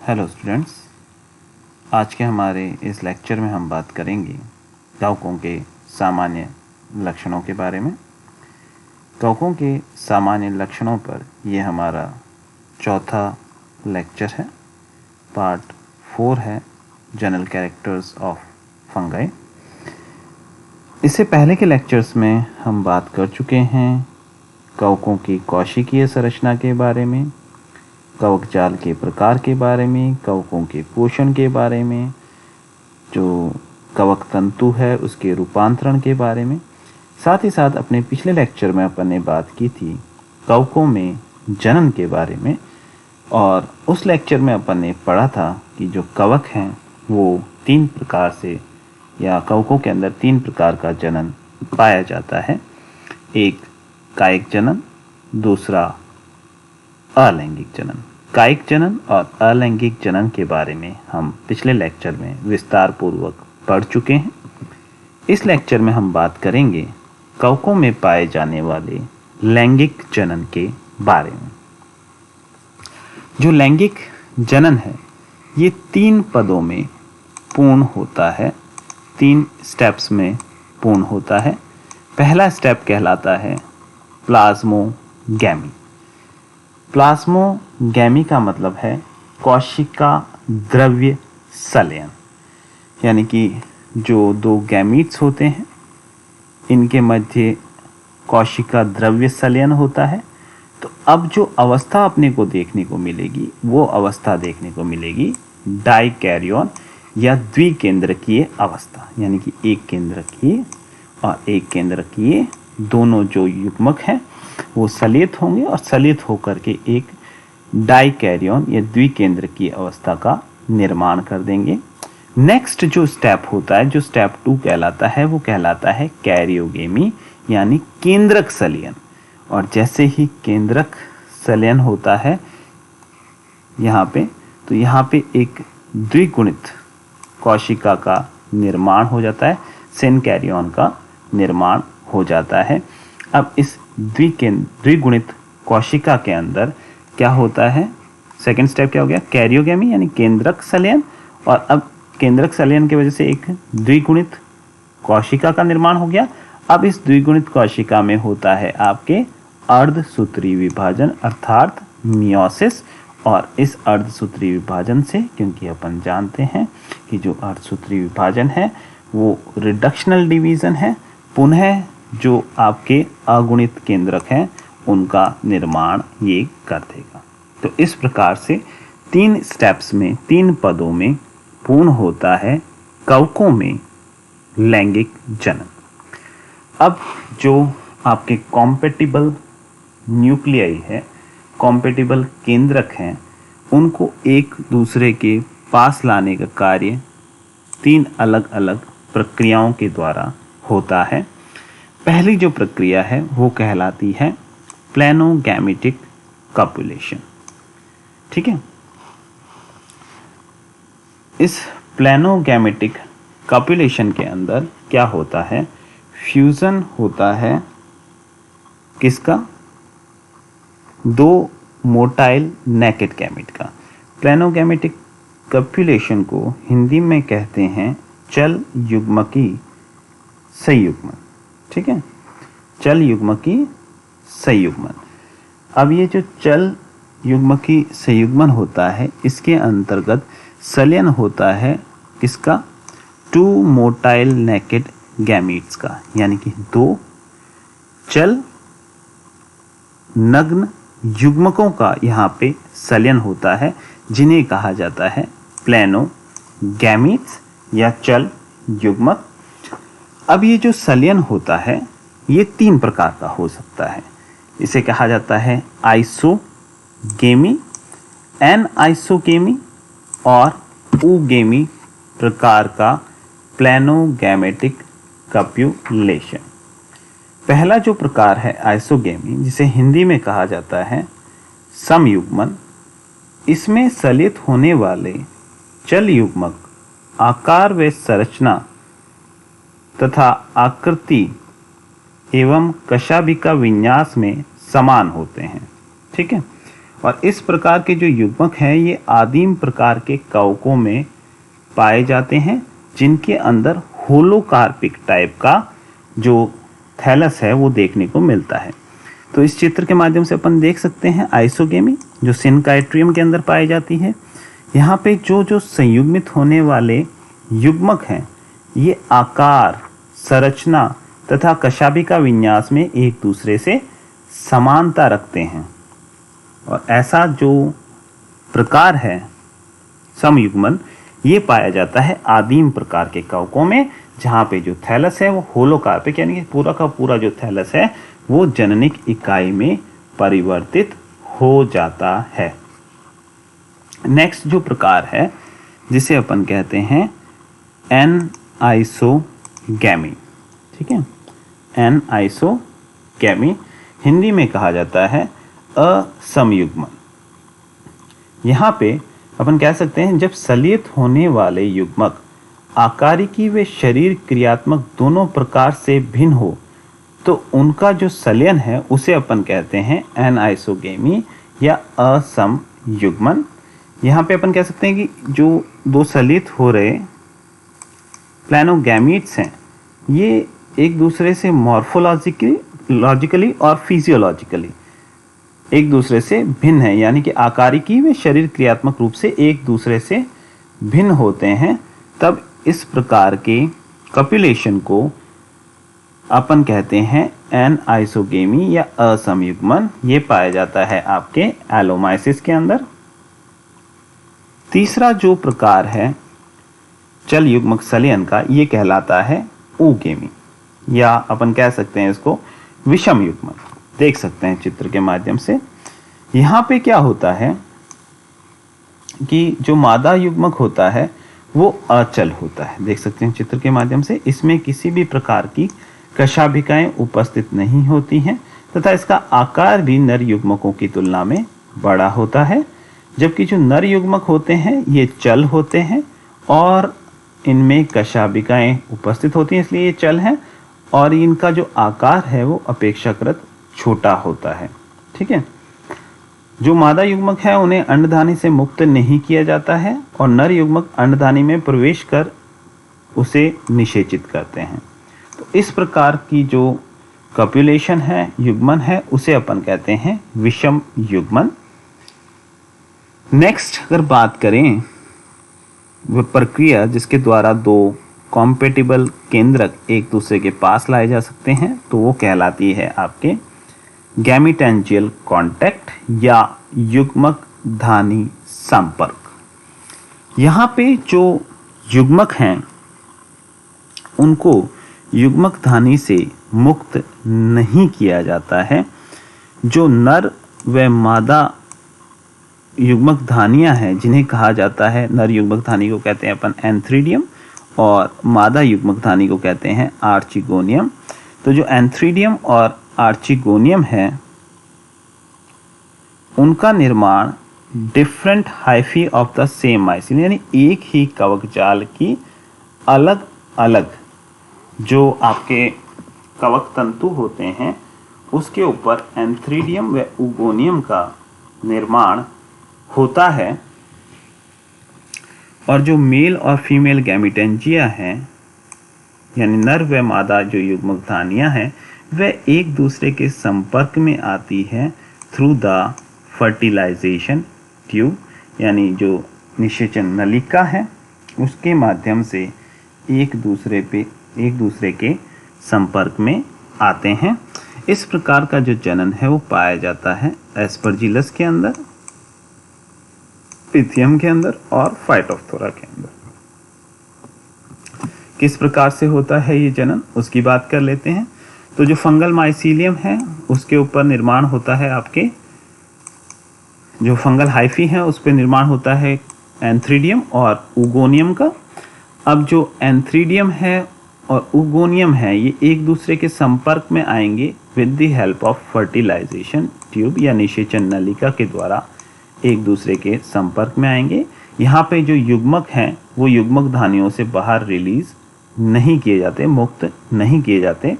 Hello students, आज के हमारे इस लेक्चर में हम बात करेंगे कवकों के सामान्य लक्षणों के बारे में। कवकों के सामान्य लक्षणों पर यह हमारा चौथा लेक्चर है। पार्ट 4 है जनरल कैरेक्टर्स ऑफ फंगाई। इससे पहले के लेक्चर्स में हम बात कर चुके हैं कवकों की कोशिकीय संरचना के बारे में, कवक जाल के प्रकार के बारे में, कवकों के पोषण के बारे में, जो कवक तंतु है उसके रूपांतरण के बारे में। साथ ही साथ अपने पिछले लेक्चर में अपन ने बात की थी कवकों में जनन के बारे में, और उस लेक्चर में अपन ने पढ़ा था कि जो कवक हैं वो 3 प्रकार से, या कवकों के अंदर 3 प्रकार का जनन पाया जाता है। एक कायिक जनन, दूसरा अलैंगिक जनन। कायिक जनन और अलैंगिक जनन के बारे में हम पिछले लेक्चर में विस्तार पूर्वक पढ़ चुके हैं। इस लेक्चर में हम बात करेंगे कवकों में पाए जाने वाले लैंगिक जनन के बारे में। जो लैंगिक जनन है ये 3 पदों में पूर्ण होता है, 3 स्टेप्स में पूर्ण होता है। पहला स्टेप कहलाता है प्लाज्मोगैमी। प्लाज्मोगैमी का मतलब है कोशिका द्रव्य संलयन, यानी कि जो 2 गैमीट्स होते हैं इनके मध्य कोशिका द्रव्य संलयन होता है। तो अब जो अवस्था अपने को देखने को मिलेगी वो अवस्था देखने को मिलेगी डाइकैरियन या द्विकेंद्रकीय अवस्था, यानी कि एक केंद्रकीय और एक केंद्रकीय दोनों जो युग्मक हैं वो सलित होंगे और सलित होकर के एक डाइकैरियन या द्विकेंद्रकीय अवस्था का निर्माण कर देंगे। नेक्स्ट जो स्टेप होता है, जो स्टेप 2 कहलाता है, वो कहलाता है कैरियोगेमी, यानी केंद्रक संलयन। और जैसे ही केंद्रक संलयन होता है यहाँ पे, तो यहाँ पे एक द्विगुणित कोशिका का निर्माण हो जाता है, सेनकैरियन का निर्माण हो जाता है। अब इस द्विगुणित कोशिका के अंदर क्या होता है, सेकंड स्टेप क्या हो गया, कैरियोगेमी यानी केंद्रक संलयन। और अब केंद्रक संलयन की वजह से एक द्विगुणित कोशिका का निर्माण हो गया। अब इस द्विगुणित कोशिका में होता है आपके अर्धसूत्री विभाजन अर्थात मियोसिस। और इस अर्धसूत्री विभाजन से, क्योंकि अपन जानते हैं कि जो अर्धसूत्री विभाजन है वो रिडक्शनल डिवीजन है, पुनः जो आपके अगुणित केंद्रक हैं उनका निर्माण ये कर देगा। तो इस प्रकार से 3 स्टेप्स में, 3 पदों में पूर्ण होता है कवकों में लैंगिक जनन। अब जो आपके कॉम्पैटिबल न्यूक्लियाई है, कॉम्पैटिबल केंद्रक हैं, उनको एक दूसरे के पास लाने का कार्य 3 अलग अलग प्रक्रियाओं के द्वारा होता है। पहली जो प्रक्रिया है वो कहलाती है प्लेनोगैमेटिक कॉपुलेशन। ठीक है, इस प्लेनोगैमेटिक कॉपुलेशन के अंदर क्या होता है, फ्यूजन होता है किसका, 2 मोटाइल नेकेड गैमेट का। प्लेनोगैमेटिक कॉपुलेशन को हिंदी में कहते हैं चल युग्मकी संयुग्मन। ठीक है, चल युग्मकी संयुग्मन। अब ये जो चल युग्मकी संयुग्मन होता है इसके अंतर्गत संलयन होता है किसका, 2 मोटाइल नेकेड गैमीट्स का, यानी कि 2 चल नग्न युग्मकों का यहाँ पे संलयन होता है, जिन्हें कहा जाता है प्लेनोगैमीट्स या चल युग्मक। अब ये जो संलयन होता है ये 3 प्रकार का हो सकता है। इसे कहा जाता है आइसोगेमी, एनआइसोगेमी और ऊगेमी प्रकार का प्लेनोगैमेटिक कॉपुलेशन। पहला जो प्रकार है आइसोगेमी, जिसे हिंदी में कहा जाता है समयुग्मन, इसमें सलित होने वाले चल युग्मक आकार व संरचना तथा आकृति एवं कशाभिका विन्यास में समान होते हैं। ठीक है, और इस प्रकार के जो युग्मक हैं ये आदिम प्रकार के कवकों में पाए जाते हैं, जिनके अंदर होलोकार्पिक टाइप का जो थैलस है वो देखने को मिलता है। तो इस चित्र के माध्यम से अपन देख सकते हैं आइसोगेमी जो सिनकाइट्रियम के अंदर पाई जाती है। यहाँ पे जो जो संयुग्मित होने वाले युग्मक हैं ये आकार, संरचना तथा कशाभिका विन्यास में एक दूसरे से समानता रखते हैं, और ऐसा जो प्रकार है समयुग्मन ये पाया जाता है आदिम प्रकार के कवकों में, जहाँ पे जो थैलस है वो होलोकार्पिक यानी कि पूरा का पूरा जो थैलस है वो जननिक इकाई में परिवर्तित हो जाता है। नेक्स्ट जो प्रकार है जिसे अपन कहते हैं एनआइसोगैमी, ठीक है, एनआइसोगैमी हिंदी में कहा जाता है असमयुग्मन। यहाँ पे अपन कह सकते हैं जब सलियत होने वाले युग्मक आकारिकी व शरीर क्रियात्मक दोनों प्रकार से भिन्न हो तो उनका जो सलयन है उसे अपन कहते हैं एनआइसोगेमी या असमयुग्मन। यहाँ पे अपन कह सकते हैं कि जो दो सलियत हो रहे प्लैनोगैमीट्स हैं ये एक दूसरे से मॉर्फोलॉजिकली और फिजियोलॉजिकली एक दूसरे से भिन्न है, यानी कि आकारिकी व शरीर क्रियात्मक रूप से एक दूसरे से भिन्न होते हैं। तब इस प्रकार के कॉपुलेशन को अपन कहते हैं एनआइसोगेमी या असमयुग्मन। ये पाया जाता है आपके एलोमाइसिस के अंदर। तीसरा जो प्रकार है चल युग्मक सलयन का ये कहलाता है ऊगेमी, या अपन कह सकते हैं इसको विषम युग्मन। देख सकते हैं चित्र के माध्यम से। यहाँ पे क्या होता है कि जो मादा युग्मक होता है वो अचल होता है। देख सकते हैं चित्र के माध्यम से, इसमें किसी भी प्रकार की कशाभिकाएं उपस्थित नहीं होती हैं तथा इसका आकार भी नर युग्मकों की तुलना में बड़ा होता है। जबकि जो नर युग्मक होते हैं ये चल होते हैं और इनमें कशाभिकाएं उपस्थित होती हैं, इसलिए ये चल हैं, और इनका जो आकार है वो अपेक्षाकृत छोटा होता है। ठीक है, जो मादा युग्मक है उन्हें अंडधानी से मुक्त नहीं किया जाता है और नर युग्मक अंडधानी में प्रवेश कर उसे निषेचित करते हैं। तो इस प्रकार की जो कॉपुलेशन है, युग्मन है, उसे अपन कहते हैं विषम युग्मन। नेक्स्ट अगर बात करें वह प्रक्रिया जिसके द्वारा दो कॉम्पेटिबल केंद्रक एक दूसरे के पास लाए जा सकते हैं, तो वो कहलाती है आपके गैमीटेंजियल कांटेक्ट या युग्मक धानी संपर्क। यहाँ पे जो युग्मक हैं उनको युग्मक धानी से मुक्त नहीं किया जाता है। जो नर व मादा युग्मक धानियाँ हैं जिन्हें कहा जाता है, नर युग्मक धानी को कहते हैं अपन एंथ्रीडियम और मादा युग्मक धानी को कहते हैं आर्चिगोनियम। तो जो एंथ्रीडियम और आर्चिगोनियम है उनका निर्माण different hyphae of the same mycelium, यानी एक ही कवक जाल की अलग अलग जो आपके कवक तंतु होते हैं उसके ऊपर एंथ्रीडियम व उगोनियम का निर्माण होता है। और जो मेल और फीमेल गैमीटेंजिया हैं यानी नर व मादा जो युग्मक धानियाँ हैं वह एक दूसरे के संपर्क में आती है थ्रू द फर्टिलाइजेशन ट्यूब, यानी जो निषेचन नलिका है उसके माध्यम से एक दूसरे के संपर्क में आते हैं। इस प्रकार का जो जनन है वो पाया जाता है एस्परजिलस के अंदर, पिथियम के अंदर और फाइटोप्थोरा के अंदर। किस प्रकार से होता है ये जनन उसकी बात कर लेते हैं। तो जो फंगल माइसीलियम है उसके ऊपर निर्माण होता है आपके जो फंगल हाइफी है उस पर निर्माण होता है एंथ्रीडियम और उगोनियम का। अब जो एंथ्रीडियम है और उगोनियम है ये एक दूसरे के संपर्क में आएंगे with the help of fertilization tube या निषेचन नलिका के द्वारा एक दूसरे के संपर्क में आएंगे। यहाँ पे जो युग्मक हैं वो युग्मक धानियों से बाहर रिलीज नहीं किए जाते, मुक्त नहीं किए जाते।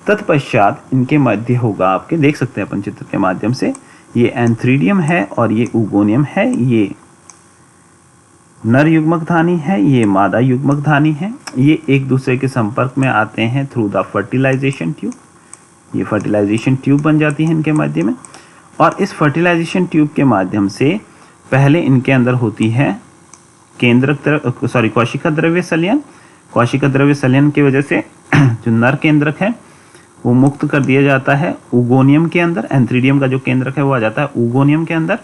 तत्पश्चात इनके मध्य होगा आपके, देख सकते हैं अपन चित्र के माध्यम से, ये एंथ्रीडियम है और ये उगोनियम है। ये नर युग्मक धानी है, ये मादा युग्मक धानी है। ये एक दूसरे के संपर्क में आते हैं थ्रू द फर्टिलाइजेशन ट्यूब। ये फर्टिलाइजेशन ट्यूब बन जाती है इनके मध्य में, और इस फर्टिलाइजेशन ट्यूब के माध्यम से पहले इनके अंदर होती है कोशिका द्रव्य संलयन। कोशिका द्रव्य संलयन की वजह से जो नर केंद्रक है वो मुक्त कर दिया जाता है उगोनियम के अंदर। एंथ्रीडियम का जो केंद्रक है वो आ जाता है उगोनियम के अंदर।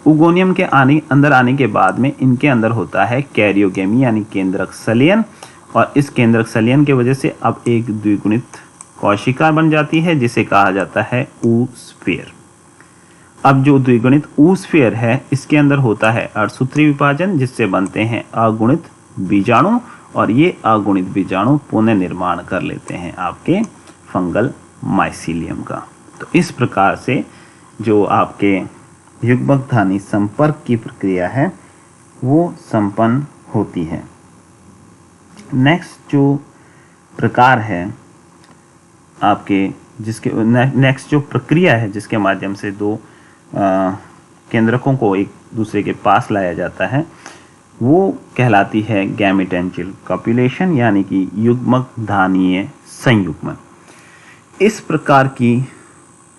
उगोनियम के अंदर आने के बाद में इनके अंदर होता है कैरियोगेमी यानी केंद्रक संलयन, और इस केंद्रक संलयन की वजह से अब एक द्विगुणित कोशिका बन जाती है जिसे कहा जाता है ऊस्फेयर। अब जो द्विगुणित ऊस्फेयर है इसके अंदर होता है अर्धसूत्री विभाजन जिससे बनते हैं अगुणित बीजाणु, और ये अगुणित बीजाणु पुनः निर्माण कर लेते हैं आपके फंगल माइसीलियम का। तो इस प्रकार से जो आपके युग्मक धानी संपर्क की प्रक्रिया है वो संपन्न होती है। नेक्स्ट जो प्रकार है आपके जिसके नेक्स्ट जो प्रक्रिया है जिसके माध्यम से दो केंद्रकों को एक दूसरे के पास लाया जाता है वो कहलाती है गैमेटेंजियल कॉपुलेशन यानी कि युग्मक धानीय संयुग्मन। इस प्रकार की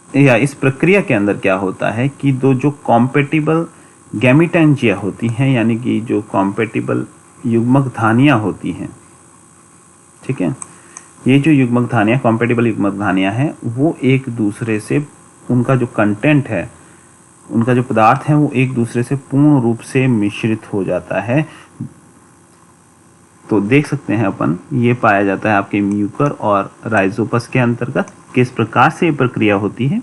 या इस प्रक्रिया के अंदर क्या होता है कि दो जो कॉम्पेटिबल गैमेटेंजिया होती हैं यानी कि जो कॉम्पेटिबल युग्मक धानियाँ होती हैं, ठीक है, ये जो युग्मक धानियाँ कॉम्पेटिबल युग्मक धानियाँ हैं वो एक दूसरे से उनका जो कंटेंट है, उनका जो पदार्थ है वो एक दूसरे से पूर्ण रूप से मिश्रित हो जाता है। तो देख सकते हैं अपन ये पाया जाता है आपके म्यूकर और राइजोपस के अंतर्गत। किस प्रकार से ये प्रक्रिया होती है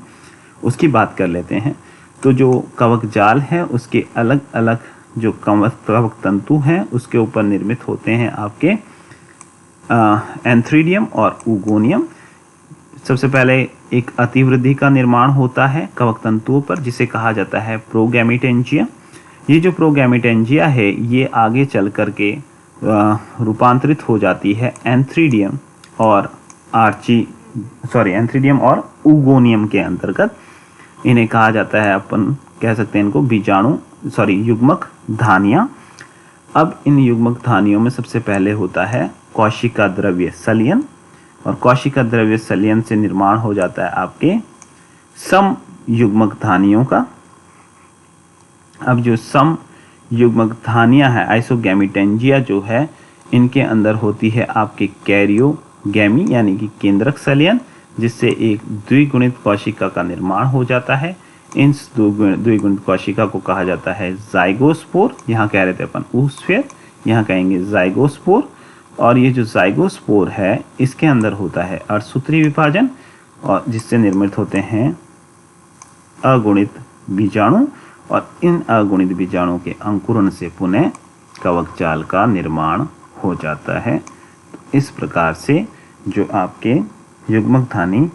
उसकी बात कर लेते हैं। तो जो कवक जाल है उसके अलग अलग जो कवक तंतु हैं उसके ऊपर निर्मित होते हैं आपके एंथ्रीडियम और उगोनियम। सबसे पहले एक अतिवृद्धि का निर्माण होता है कवक तंतुओं पर जिसे कहा जाता है प्रोगैमेटेंजिया। ये जो प्रोगैमेटेंजिया है ये आगे चल करके रूपांतरित हो जाती है एंथ्रीडियम और एंथ्रीडियम और उगोनियम के अंतर्गत। इन्हें कहा जाता है, अपन कह सकते हैं इनको युग्मक धानियाँ। अब इन युग्मक धानियों में सबसे पहले होता है कोशिका द्रव्य संलयन, और कोशिका द्रव्य संलयन से निर्माण हो जाता है आपके सम युग्मक धानियों का। अब जो सम युग्मक धानियाँ है आइसोगैमेटेंजिया जो है इनके अंदर होती है आपके कैरियोगैमी यानी कि केंद्रक संलयन जिससे एक द्विगुणित कोशिका का निर्माण हो जाता है। इन द्विगुणित कोशिका को कहा जाता है जाइगोस्पोर। यहाँ कह रहे थे अपन ऊस्फेयर, यहाँ कहेंगे जाइगोस्पोर। और ये जो जाइगोस्पोर है इसके अंदर होता है अर्धसूत्री विभाजन और जिससे निर्मित होते हैं अगुणित बीजाणु, और इन अगुणित बीजाणु के अंकुरण से पुनः कवक जाल का निर्माण हो जाता है। इस प्रकार से जो आपके युग्मक धानी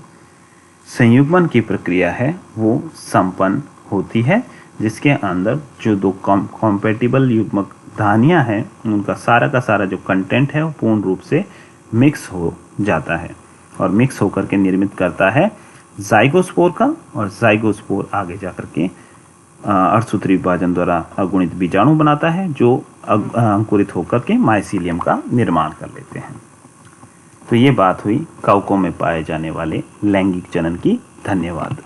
संयुग्मन की प्रक्रिया है वो संपन्न होती है, जिसके अंदर जो दो कॉम्पेटिबल युग्मक धानियाँ हैं उनका सारा का सारा जो कंटेंट है वो पूर्ण रूप से मिक्स हो जाता है और मिक्स होकर के निर्मित करता है जाइगोस्पोर का, और जाइगोस्पोर आगे जाकर के अर्धसूत्री विभाजन द्वारा अगुणित बीजाणु बनाता है जो अंकुरित होकर के माइसीलियम का निर्माण कर लेते हैं। तो ये बात हुई कवकों में पाए जाने वाले लैंगिक जनन की। धन्यवाद।